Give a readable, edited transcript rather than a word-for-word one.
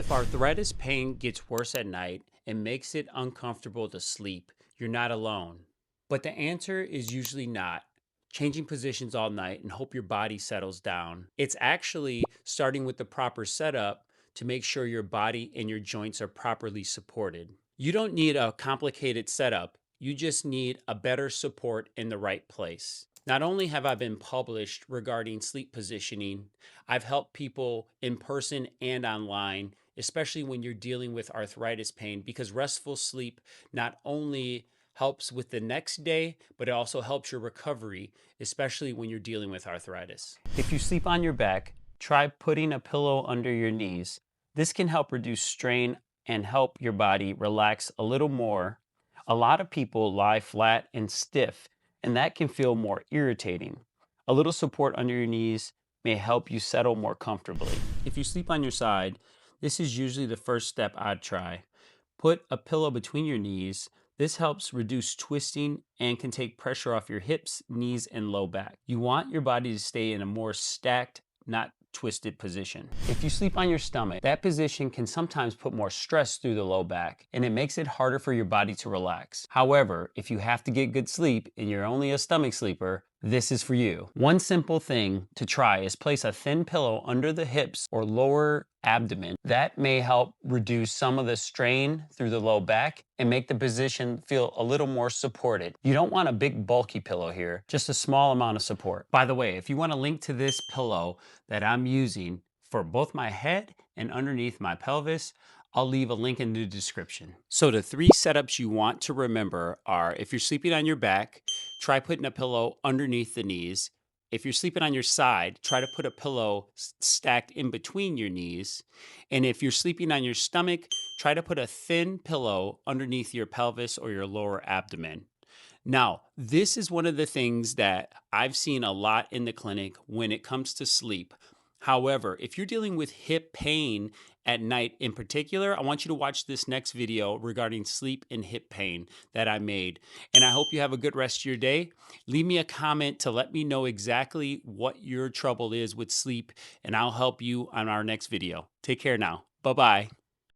If arthritis pain gets worse at night and makes it uncomfortable to sleep, you're not alone. But the answer is usually not changing positions all night and hope your body settles down. It's actually starting with the proper setup to make sure your body and your joints are properly supported. You don't need a complicated setup, you just need a better support in the right place. Not only have I been published regarding sleep positioning, I've helped people in person and online, especially when you're dealing with arthritis pain, because restful sleep not only helps with the next day, but it also helps your recovery, especially when you're dealing with arthritis. If you sleep on your back, try putting a pillow under your knees. This can help reduce strain and help your body relax a little more. A lot of people lie flat and stiff, and that can feel more irritating. A little support under your knees may help you settle more comfortably. If you sleep on your side, this is usually the first step I'd try. Put a pillow between your knees. This helps reduce twisting and can take pressure off your hips, knees, and low back. You want your body to stay in a more stacked, not twisted position. If you sleep on your stomach, that position can sometimes put more stress through the low back and it makes it harder for your body to relax. However, if you have to get good sleep and you're only a stomach sleeper, this is for you. One simple thing to try is place a thin pillow under the hips or lower abdomen. That may help reduce some of the strain through the low back and make the position feel a little more supported. You don't want a big bulky pillow here, just a small amount of support. By the way, if you want a link to this pillow that I'm using for both my head and underneath my pelvis, I'll leave a link in the description. So the three setups you want to remember are: if you're sleeping on your back, try putting a pillow underneath the knees. If you're sleeping on your side, try to put a pillow stacked in between your knees. And if you're sleeping on your stomach, try to put a thin pillow underneath your pelvis or your lower abdomen. Now, this is one of the things that I've seen a lot in the clinic when it comes to sleep. However, if you're dealing with hip pain at night in particular, I want you to watch this next video regarding sleep and hip pain that I made. And I hope you have a good rest of your day. Leave me a comment to let me know exactly what your trouble is with sleep, and I'll help you on our next video. Take care now. Bye-bye.